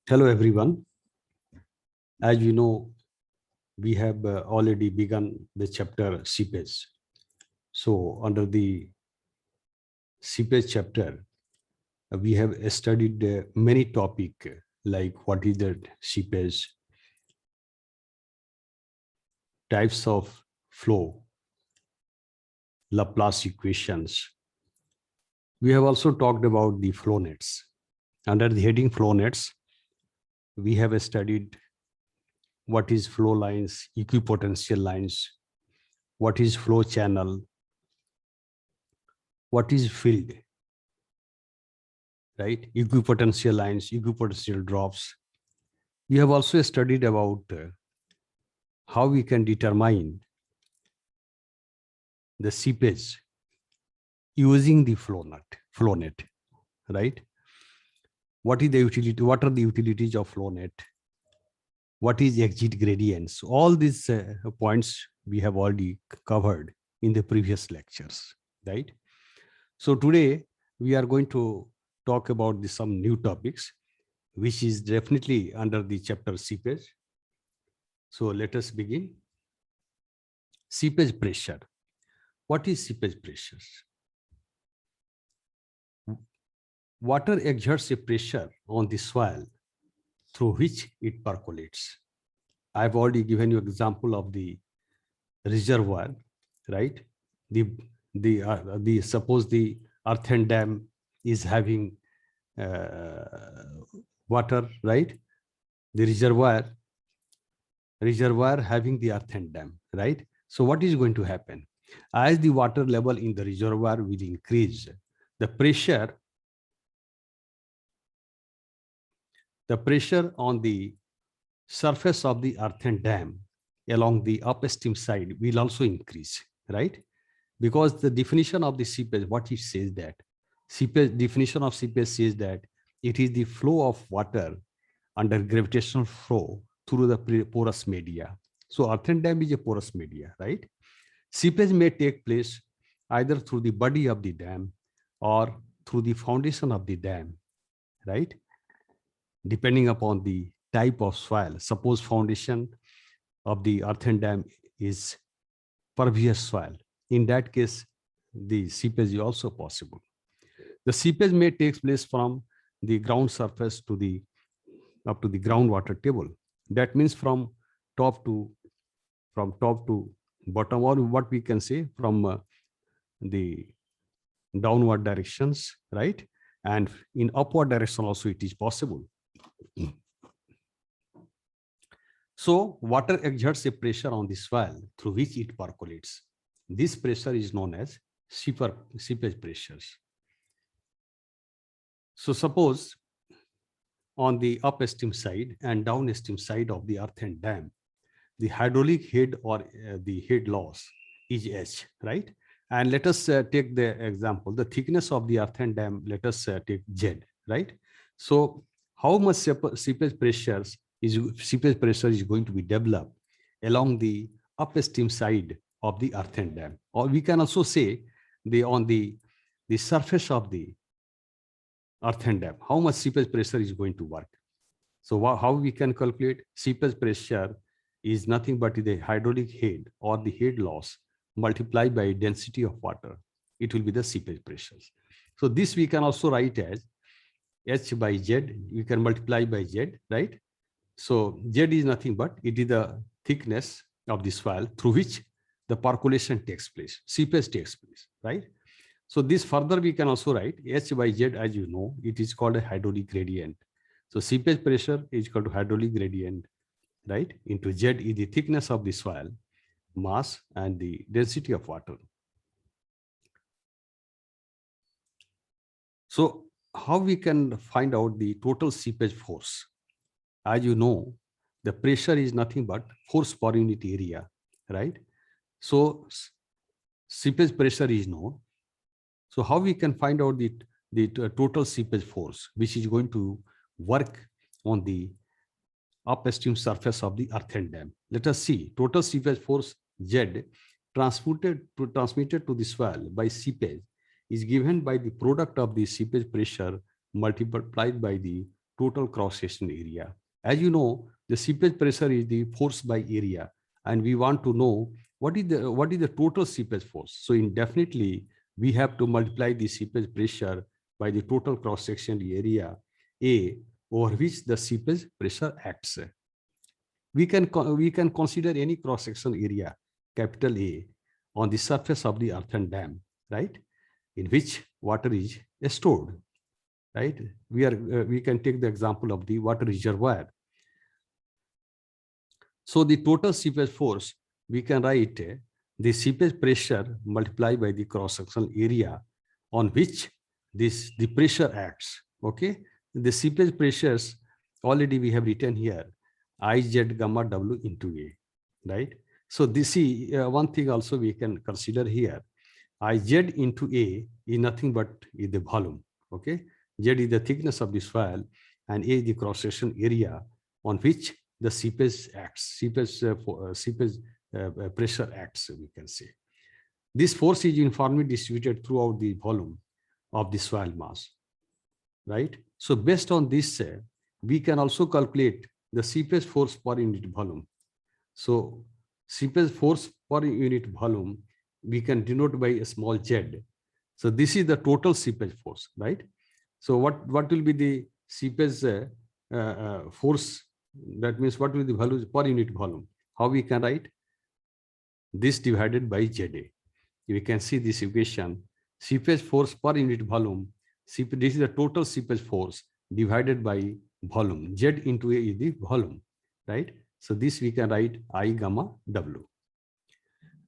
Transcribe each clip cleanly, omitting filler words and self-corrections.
Hello, everyone. As you know, we have already begun the chapter seepage. So, under the seepage chapter, we have studied many topics like what is the seepage, types of flow, Laplace equations. We have also talked about the flow nets. Under the heading flow nets, we have studied what is flow lines, equipotential lines, what is flow channel, what is field, right? Equipotential lines, equipotential drops. We have also studied about how we can determine the seepage using the flow net, right? What is the utility? What are the utilities of flow net? What is exit gradients? All these points we have already covered in the previous lectures, right? So today we are going to talk about some new topics, which is definitely under the chapter seepage. So let us begin. Seepage pressure. What is seepage pressure? Water exerts a pressure on the soil through which it percolates. I've already given you example of the reservoir, right? The suppose the earthen dam is having water, right? The reservoir having the earthen dam, right? So what is going to happen? As the water level in the reservoir will increase, the pressure on the surface of the earthen dam along the upstream side will also increase, right? Because the definition of the seepage, what it says that definition of seepage says that it is the flow of water under gravitational flow through the porous media. So earthen dam is a porous media, right? Seepage may take place either through the body of the dam or through the foundation of the dam, right? Depending upon the type of soil. Suppose foundation of the earthen dam is pervious soil. In that case, the seepage is also possible. The seepage may take place from the ground surface to the up to the groundwater table. That means from top to bottom, or what we can say from the downward directions, right? And in upward direction also it is possible. So water exerts a pressure on the soil through which it percolates. This pressure is known as seepage pressures. So suppose on the upstream side and downstream side of the earthen dam, the hydraulic head or the head loss is H, right? And let us take the example, the thickness of the earthen dam, let us take Z, right? So how much seepage pressure is going to be developed along the upstream side of the earthen dam? Or we can also say on the surface of the earthen dam, how much seepage pressure is going to work. So how we can calculate? Seepage pressure is nothing but the hydraulic head or the head loss multiplied by density of water. It will be the seepage pressures. So this we can also write as H by Z. We can multiply by Z, right? So Z is nothing but it is the thickness of the soil through which the percolation takes place, seepage takes place, right? So this further we can also write H by Z, as you know, it is called a hydraulic gradient. So seepage pressure is equal to hydraulic gradient, right? Into Z is the thickness of the soil, mass, and the density of water. So how we can find out the total seepage force? As you know, the pressure is nothing but force per unit area, right? So seepage pressure is known. So how we can find out the total seepage force, which is going to work on the upstream surface of the earthen dam? Let us see. Total seepage force Z transmitted to the soil by seepage is given by the product of the seepage pressure multiplied by the total cross-section area. As you know, the seepage pressure is the force by area, and we want to know what is the total seepage force. So indefinitely, we have to multiply the seepage pressure by the total cross-section area A, over which the seepage pressure acts. We can consider any cross-section area, capital A, on the surface of the earthen dam, right, in which water is stored, right? We can take the example of the water reservoir. So the total seepage force, we can write the seepage pressure multiplied by the cross-section area on which the pressure acts. Okay, the seepage pressures already we have written here, Iz gamma W into A, right? So this is one thing also we can consider here. Iz into A is nothing but is the volume. Okay, Z is the thickness of the soil, and A is the cross-section area on which the seepage acts, seepage pressure acts, we can say. This force is uniformly distributed throughout the volume of the soil mass, right? So based on this, we can also calculate the seepage force per unit volume. So seepage force per unit volume, we can denote by a small z. So this is the total seepage force, right? So what will be the seepage force? That means what will be the value per unit volume? How we can write? This divided by ZA. We can see this equation. Seepage force per unit volume. This is the total seepage force divided by volume. Z into A is the volume, right? So this we can write I gamma W.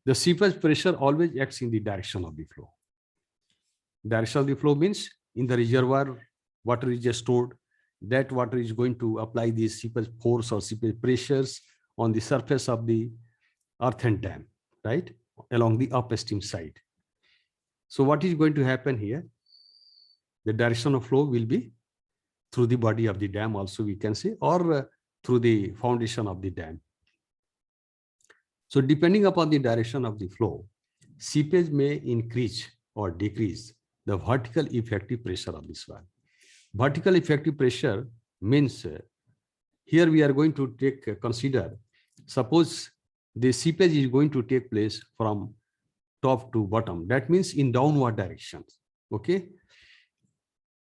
The seepage pressure always acts in the direction of the flow. Direction of the flow means in the reservoir, water is just stored. That water is going to apply the seepage force or seepage pressures on the surface of the earthen dam, right, along the upstream side. So what is going to happen here? The direction of flow will be through the body of the dam also, we can say, or through the foundation of the dam. So depending upon the direction of the flow, seepage may increase or decrease the vertical effective pressure of the soil. Vertical effective pressure means here we are going to consider, suppose the seepage is going to take place from top to bottom. That means in downward directions. Okay.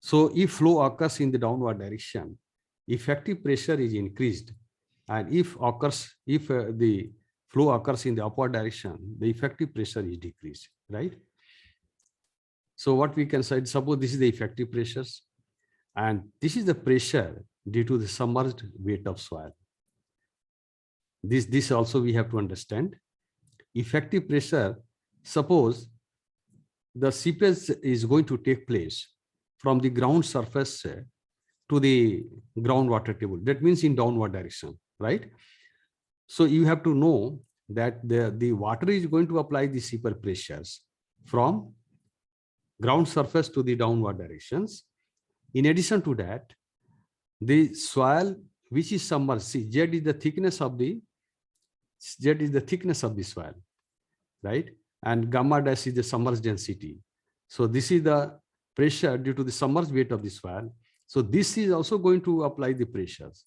So if flow occurs in the downward direction, effective pressure is increased, and if the flow occurs in the upward direction, the effective pressure is decreased, right? So what we can say, suppose this is the effective pressures, and this is the pressure due to the submerged weight of soil. This also we have to understand. Effective pressure, suppose the seepage is going to take place from the ground surface to the groundwater table. That means in downward direction, right? So you have to know that the water is going to apply the seepage pressures from ground surface to the downward directions. In addition to that, the soil which is submerged, see, Z is the thickness of the soil, right? And gamma dash is the submerged density. So this is the pressure due to the submerged weight of the soil. So this is also going to apply the pressures,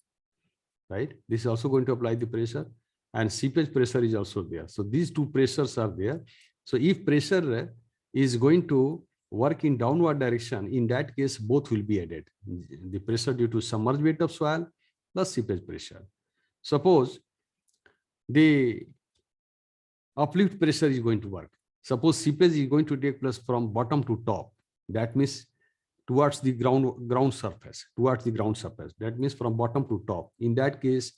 right? This is also going to apply the pressure, and seepage pressure is also there. So these two pressures are there. So if pressure is going to work in downward direction, in that case, both will be added. The pressure due to submerged weight of soil plus seepage pressure. Suppose the uplift pressure is going to work. Suppose seepage is going to take place from bottom to top. That means towards the ground surface. That means from bottom to top. In that case,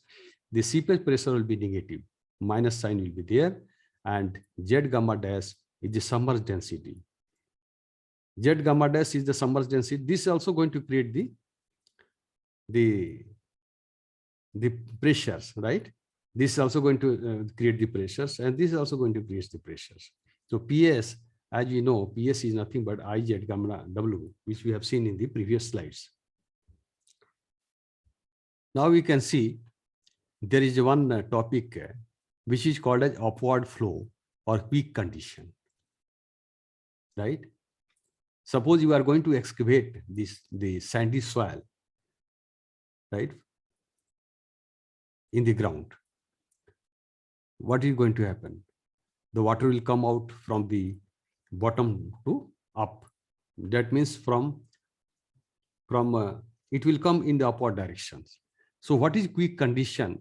the seepage pressure will be negative. Minus sign will be there, and Z gamma dash is the submerged density. Z gamma dash is the submerged density. This is also going to create the pressures, right? This is also going to create the pressures, and this is also going to create the pressures. So PS, as we know, PS is nothing but Iz gamma W, which we have seen in the previous slides. Now we can see there is one topic which is called as upward flow or peak condition, right? Suppose you are going to excavate the sandy soil right, in the ground, what is going to happen? The water will come out from the bottom to up. That means from it will come in the upward directions. So what is quick condition,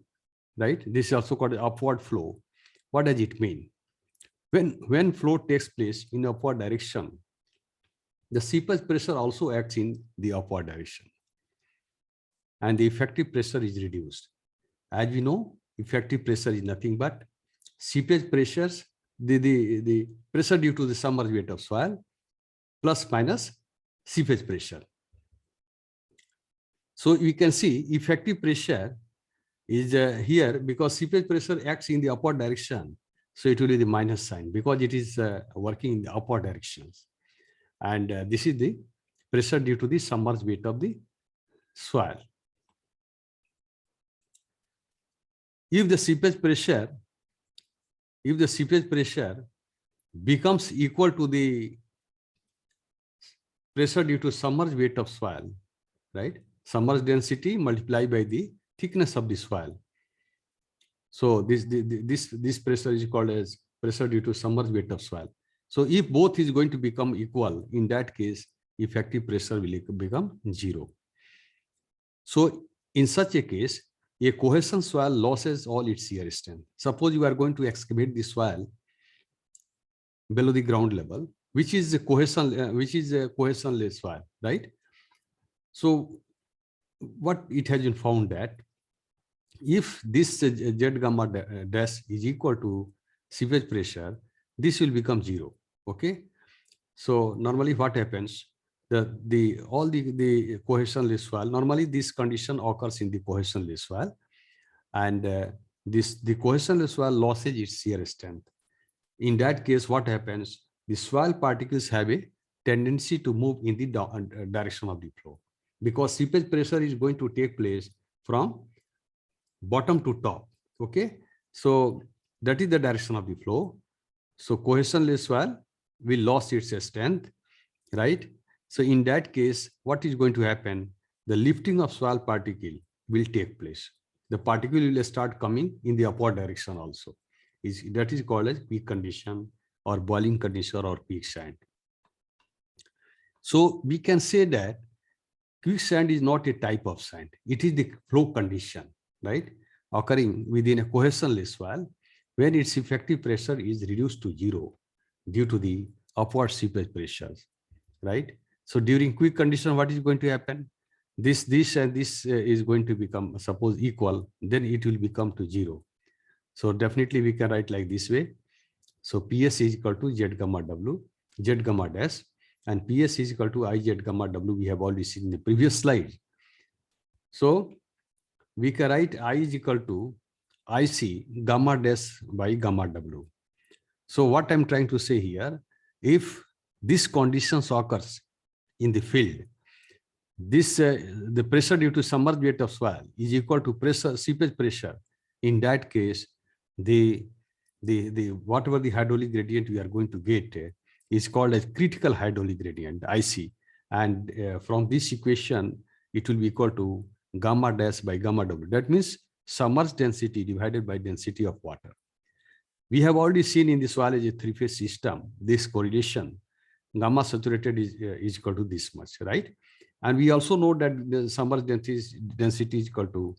right? This is also called upward flow. What does it mean? When flow takes place in upward direction, the seepage pressure also acts in the upward direction, and the effective pressure is reduced. As we know, effective pressure is nothing but seepage pressures, the pressure due to the submerged weight of soil plus minus seepage pressure. So we can see effective pressure is here because seepage pressure acts in the upward direction. So it will be the minus sign because it is working in the upward directions. And this is the pressure due to the submerged weight of the soil. If the seepage pressure becomes equal to the pressure due to submerged weight of soil, right? Submerged density multiplied by the thickness of the soil. So this pressure is called as pressure due to submerged weight of soil. So if both is going to become equal, in that case, effective pressure will become 0. So in such a case, a cohesion soil loses all its shear strength. Suppose you are going to excavate the soil below the ground level, which is a cohesionless soil, right? So what it has been found that if this Z gamma dash is equal to seepage pressure, this will become 0. Okay. So normally what happens? The cohesionless soil. Normally this condition occurs in the cohesionless soil, and the cohesionless soil loses its shear strength. In that case, what happens? The soil particles have a tendency to move in the direction of the flow, because seepage pressure is going to take place from bottom to top. Okay, so that is the direction of the flow. So cohesionless soil will lose its strength, right? So in that case, what is going to happen? The lifting of soil particle will take place. The particle will start coming in the upward direction also. That is called as peak condition or boiling condition or quicksand. So we can say that quicksand is not a type of sand. It is the flow condition, right, occurring within a cohesionless soil when its effective pressure is reduced to 0 due to the upward seepage pressures, right? So during quick condition, what is going to happen? This and this is going to become, suppose, equal, then it will become to 0. So definitely we can write like this way. So PS is equal to Z gamma W, Z gamma dash, and PS is equal to IZ gamma W. We have already seen in the previous slide. So we can write I is equal to IC gamma dash by gamma W. So what I'm trying to say here, if this conditions occurs in the field, this the pressure due to submerged weight of soil is equal to pressure seepage pressure. In that case, the whatever the hydraulic gradient we are going to get is called as critical hydraulic gradient, IC, and from this equation it will be equal to gamma dash by gamma W. That means submerged density divided by density of water. We have already seen in the soil as a three-phase system this correlation, gamma saturated is equal to this much, right? And we also know that the submerged density is equal to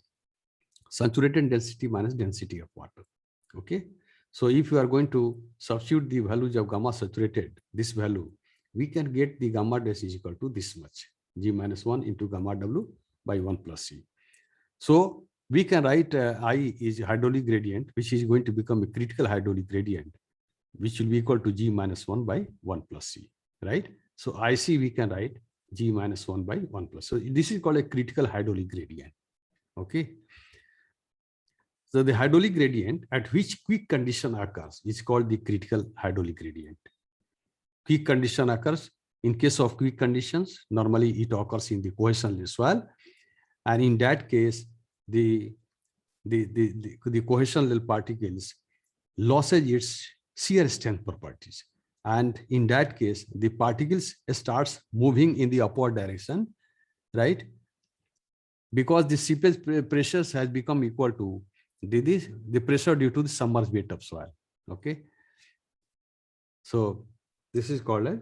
saturated density minus density of water. Okay, so if you are going to substitute the values of gamma saturated, this value, we can get the gamma dash is equal to this much, G minus 1 into gamma W by 1 plus C. So we can write I is hydraulic gradient, which is going to become a critical hydraulic gradient, which will be equal to G minus 1 by 1 plus C, right? So IC we can write G minus 1 by 1 plus. So this is called a critical hydraulic gradient. Okay. So the hydraulic gradient at which quick condition occurs is called the critical hydraulic gradient. Quick condition occurs in case of quick conditions. Normally it occurs in the cohesionless soil, and in that case, the cohesional particles loses its shear strength properties, and in that case, the particles starts moving in the upward direction, right? because the seepage pressures has become equal to the pressure due to the submerged bed of soil. Okay. So this is called a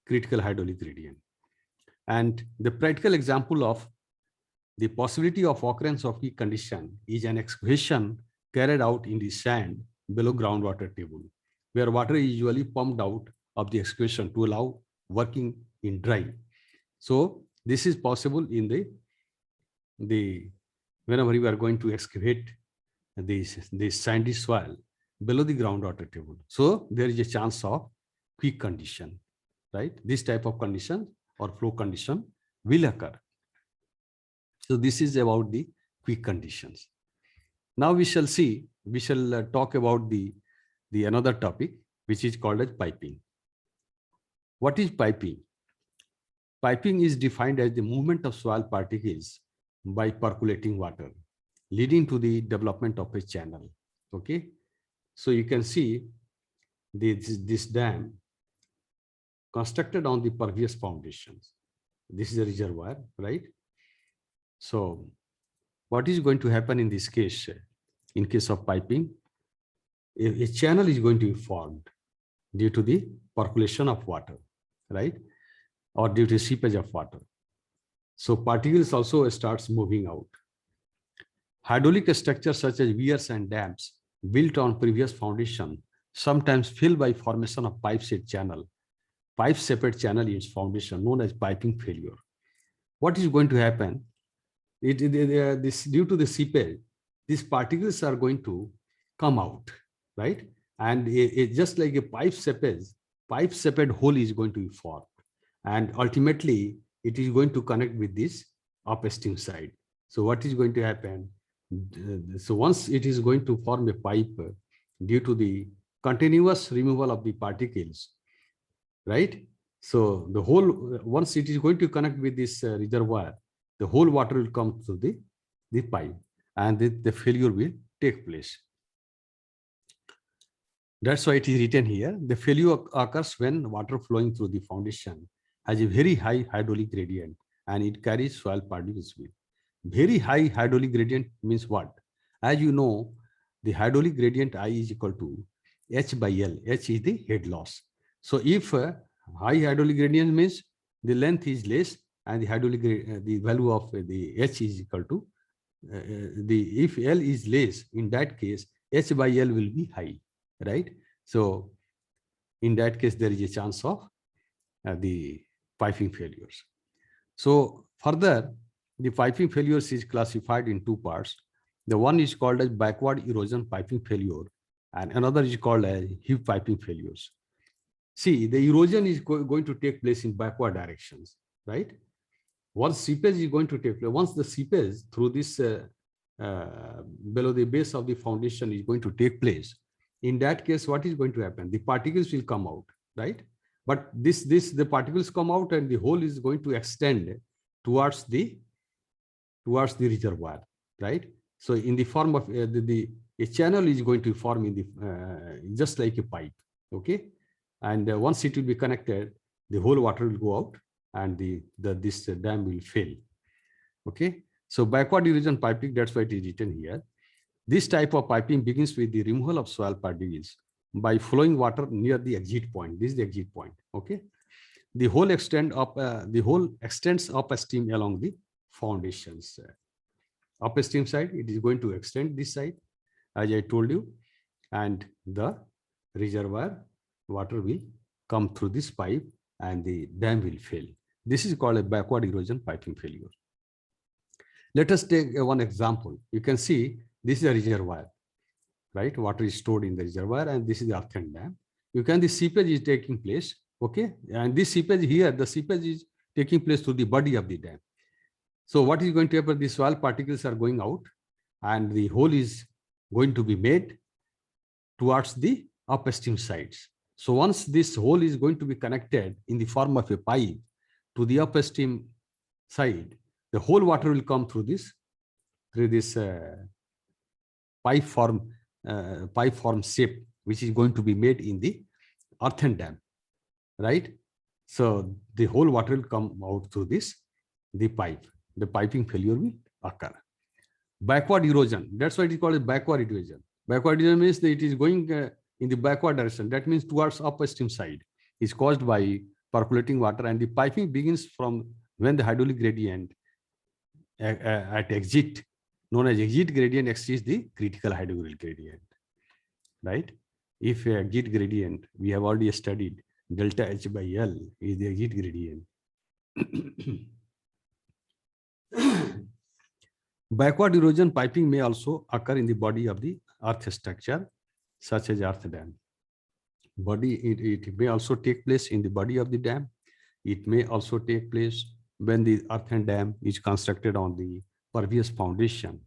critical hydraulic gradient. And the practical example of the possibility of occurrence of weak condition is an excavation carried out in the sand below groundwater table, where water is usually pumped out of the excavation to allow working in dry. So this is possible in the whenever you are going to excavate this sandy soil below the groundwater table. So there is a chance of weak condition, right? This type of condition or flow condition will occur. So this is about the quick conditions. Now we shall talk about the another topic, which is called as piping. What is piping? Piping is defined as the movement of soil particles by percolating water, leading to the development of a channel. Okay. So you can see this dam constructed on the pervious foundations. This is a reservoir, right? So what is going to happen in this case? In case of piping, a channel is going to be formed due to the percolation of water, right? Or due to seepage of water. So particles also starts moving out. Hydraulic structures such as weirs and dams built on previous foundation sometimes fill by formation of pipe-shaped channel. Pipe-shaped channel is foundation known as piping failure. What is going to happen? This due to the seepage, these particles are going to come out, right? And just like a pipe-shaped hole is going to be formed, and ultimately it is going to connect with this upstream side. So what is going to happen? So once it is going to form a pipe due to the continuous removal of the particles, right? So the whole, once it is going to connect with this reservoir, the whole water will come through the pipe, and the failure will take place. That's why it is written here. The failure occurs when water flowing through the foundation has a very high hydraulic gradient and it carries soil particles with. Very high hydraulic gradient means what? As you know, the hydraulic gradient I is equal to H by L. H is the head loss. So if high hydraulic gradient means the length is less and the hydraulic the value of the H is equal to if L is less, in that case H by L will be high, right? So in that case there is a chance of the piping failures. So further, the piping failures is classified in two parts. The one is called as backward erosion piping failure and another is called as heave piping failures. See, the erosion is going to take place in backward directions, right? Once seepage is going to take place, once the seepage through this below the base of the foundation is going to take place, in that case, what is going to happen? The particles will come out, right? But the particles come out and the hole is going to extend towards the reservoir, right? So in the form of a channel is going to form in the just like a pipe, okay? And once it will be connected, the whole water will go out and this dam will fail, okay? So backward erosion piping, that's why it is written here. This type of piping begins with the removal of soil particles by flowing water near the exit point. This is the exit point, okay? The whole extends upstream along the foundations. Upstream side, it is going to extend this side, as I told you, and the reservoir water will come through this pipe and the dam will fail. This is called a backward erosion piping failure. Let us take one example. You can see this is a reservoir, right? Water is stored in the reservoir and this is the earthen dam. You can, the seepage is taking place, okay? And this seepage here, the seepage is taking place through the body of the dam. So what is going to happen? The soil particles are going out and the hole is going to be made towards the upstream sides. So once this hole is going to be connected in the form of a pipe to the upstream side, the whole water will come through this pipe form shape, which is going to be made in the earthen dam, right? So the whole water will come out through the pipe. The piping failure will occur. Backward erosion, that's why it is called as backward erosion. Backward erosion means that it is going in the backward direction. That means towards upstream side is caused by percolating water, and the piping begins from when the hydraulic gradient at exit, known as exit gradient, exceeds the critical hydraulic gradient, right? If exit gradient, we have already studied delta H by L is the exit gradient. Backward erosion piping may also occur in the body of the earth structure, such as earth dam. It may also take place in the body of the dam. It may also take place when the earthen dam is constructed on the pervious foundation.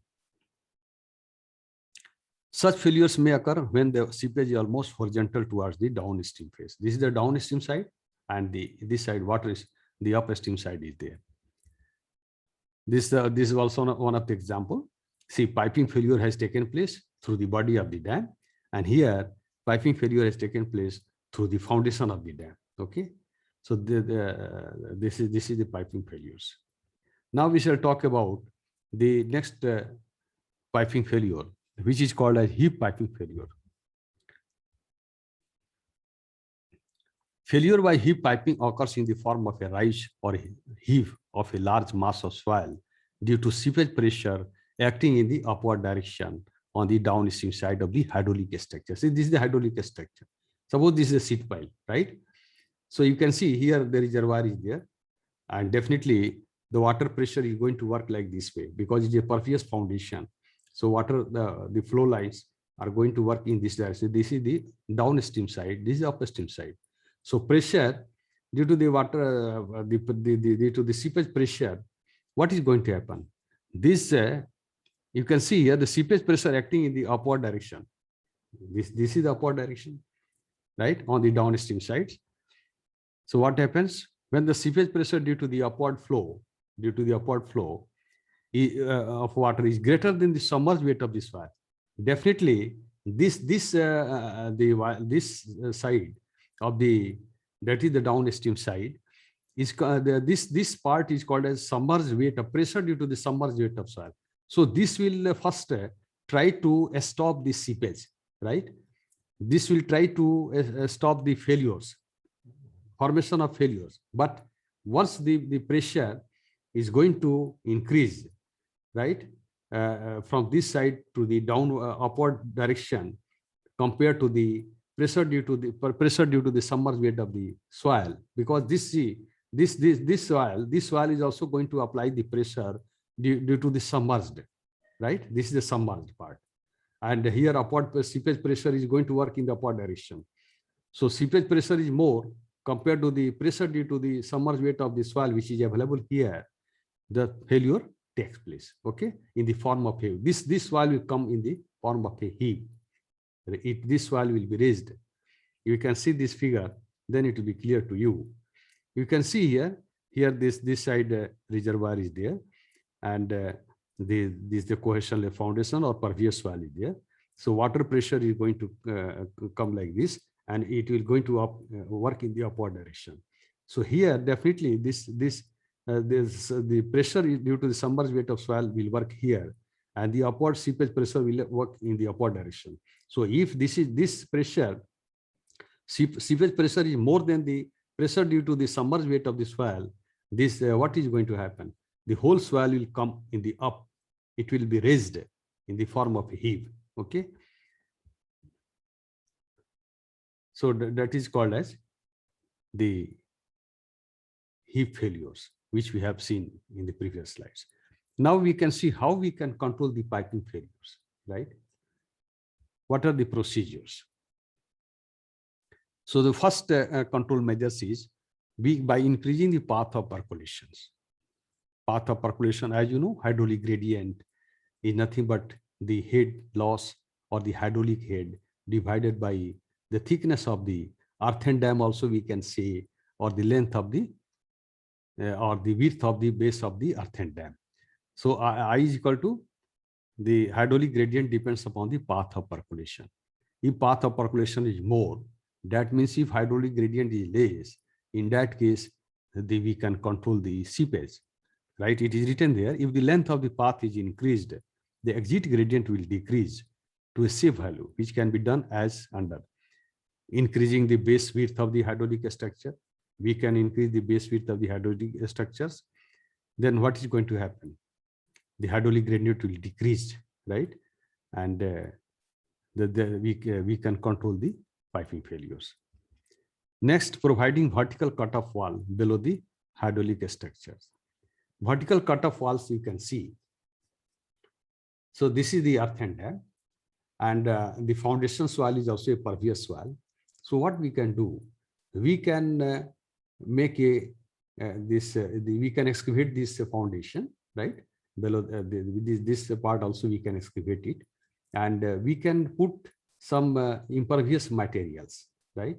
Such failures may occur when the seepage is almost horizontal towards the downstream phase. This is the downstream side, and this side water is the upstream side is there. This is also one of the example. See, piping failure has taken place through the body of the dam, and here piping failure has taken place through the foundation of the dam. Okay, so this is the piping failures. Now we shall talk about the next piping failure, which is called as heave piping failure. Failure by heave piping occurs in the form of a rise or heave of a large mass of soil due to seepage pressure acting in the upward direction on the downstream side of the hydraulic structure. See, this is the hydraulic structure. Suppose this is a seat pile, right? So you can see here the reservoir is there, and definitely the water pressure is going to work like this way because it is a pervious foundation. So water, the flow lines are going to work in this direction. This is the downstream side, this is the upstream side. So pressure due to the water, due to the seepage pressure, what is going to happen? This you can see here the seepage pressure acting in the upward direction. This is the upward direction, right, on the downstream sides. So what happens when the seepage pressure due to the upward flow of water is greater than the submerged weight of the soil? Definitely, this side of the, that is the downstream side, is this part is called as submerged weight of pressure due to the submerged weight of soil. So this will first try to stop the seepage, right? This will try to stop the failures, formation of failures. But once the pressure is going to increase, right, from this side to the upward direction compared to the pressure due to the submerged weight of the soil, because this soil is also going to apply the pressure due to the submerged, right? This is the submerged part, and here upward seepage pressure is going to work in the upward direction. So seepage pressure is more compared to the pressure due to the submerged weight of the soil, which is available here. The failure takes place, okay, in the form of heave. This soil will come in the form of a heave. This soil will be raised. You can see this figure, then it will be clear to you. You can see here this side reservoir is there, and this the cohesional foundation or pervious soil is there. So water pressure is going to come like this, and it will going to work in the upward direction. So here definitely the pressure due to the submerged weight of soil will work here, and the upward seepage pressure will work in the upward direction. So if this pressure, seepage pressure is more than the pressure due to the submerged weight of the soil, this what is going to happen? The whole soil will come in the up. It will be raised in the form of a heave. Okay. So that is called as the heave failures, which we have seen in the previous slides. Now we can see how we can control the piping failures, right? What are the procedures? So the first control measures is by increasing the path of percolations. Path of percolation, as you know, hydraulic gradient is nothing but the head loss or the hydraulic head divided by the thickness of the earthen dam, also we can say, or the length of the or the width of the base of the earthen dam. So I is equal to the hydraulic gradient depends upon the path of percolation. If path of percolation is more, that means if hydraulic gradient is less, in that case we can control the seepage. right? It is written there, if the length of the path is increased, the exit gradient will decrease to a safe value, which can be done as under increasing the base width of the hydraulic structure. We can increase the base width of the hydraulic structures. Then what is going to happen? The hydraulic gradient will decrease, right? And we can control the piping failures. Next, providing vertical cutoff wall below the hydraulic structures. Vertical cutoff walls you can see. So this is the earthen dam, and the foundation soil is also a pervious soil. So what we can do, we can make a we can excavate this foundation, right? Below this part also we can excavate it, and we can put some impervious materials, right?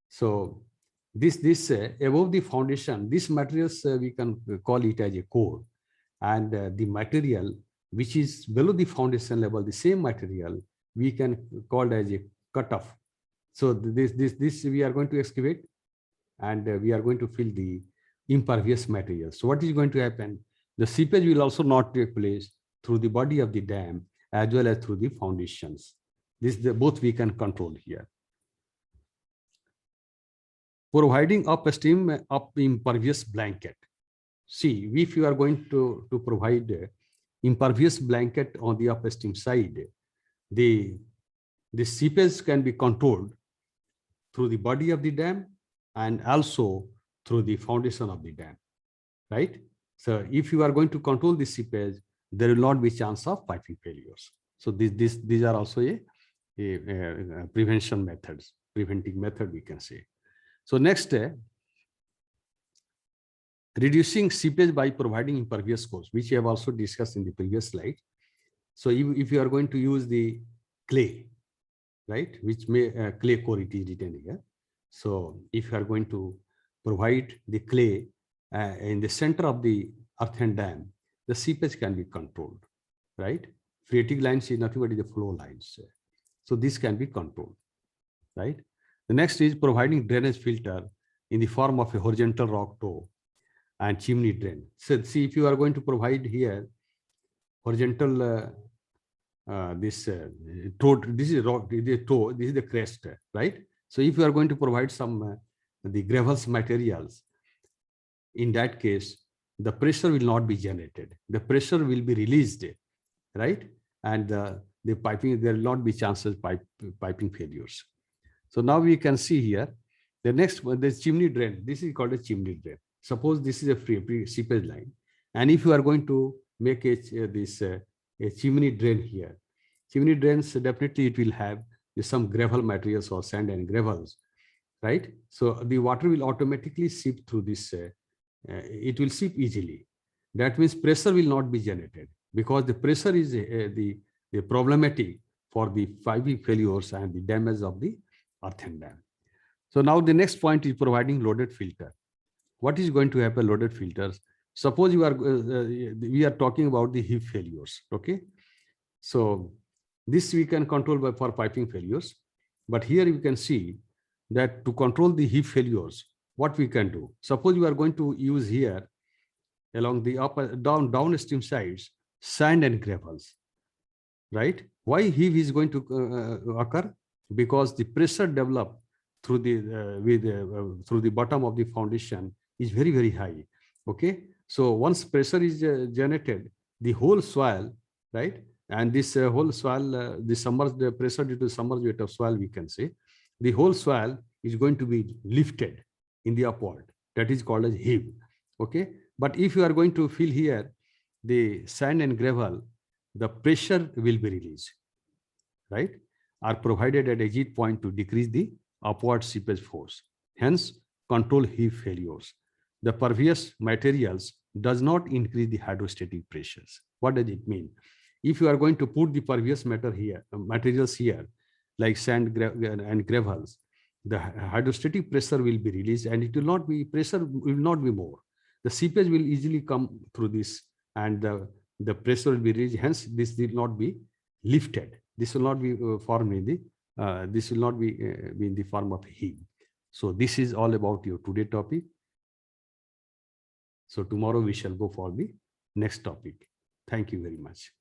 So this above the foundation, this materials we can call it as a core, and the material which is below the foundation level, the same material we can call as a cutoff. So this we are going to excavate, and we are going to fill the impervious materials. So what is going to happen? The seepage will also not take place through the body of the dam as well as through the foundations. Both we can control here. Providing upstream impervious blanket. See, if you are going to provide impervious blanket on the upstream side, the seepage can be controlled through the body of the dam and also through the foundation of the dam, right? So if you are going to control the seepage, there will not be chance of piping failures. So these are also a preventing method we can say. So next, reducing seepage by providing impervious cores, which we have also discussed in the previous slide. So if you are going to use the clay, right, which may clay core it is written here. So if you are going to provide the clay in the center of the earthen dam, the seepage can be controlled, right? Phreatic lines is nothing but the flow lines. So this can be controlled, right? The next is providing drainage filter in the form of a horizontal rock toe and chimney drain. So see, if you are going to provide here horizontal toe, this is rock, the toe, this is the crest, right? So if you are going to provide some the gravels materials, in that case, the pressure will not be generated. The pressure will be released, right? And the piping, there will not be chances piping failures. So now we can see here, the next one, the chimney drain. This is called a chimney drain. Suppose this is a free seepage line, and if you are going to make a chimney drain here, chimney drains, definitely it will have some gravel materials or sand and gravels, right? So the water will automatically seep through this. It will seep easily. That means pressure will not be generated, because the pressure is the problematic for the piping failures and the damage of the earthen dam. So now the next point is providing loaded filter. What is going to happen loaded filters? Suppose you are we are talking about the heave failures, okay? So this we can control for piping failures, but here you can see that to control the heave failures, what we can do? Suppose you are going to use here along the downstream sides sand and gravels, right? Why heave is going to occur? Because the pressure developed through the through the bottom of the foundation is very high. Okay, so once pressure is generated, the whole soil, right, and this whole soil, the submerged pressure due to submerged weight of soil, we can say, the whole soil is going to be lifted in the upward. That is called as heave. Okay, but if you are going to fill here the sand and gravel, the pressure will be released, right, are provided at exit point to decrease the upward seepage force. Hence, control heave failures. The pervious materials does not increase the hydrostatic pressures. What does it mean? If you are going to put the pervious materials here, like sand and gravels, the hydrostatic pressure will be released, and it will not be, pressure will not be more. The seepage will easily come through this, and the pressure will be released. Hence, this will not be lifted. This will not be formed in the, this will not be in the form of heave. So this is all about your today topic. So tomorrow we shall go for the next topic. Thank you very much.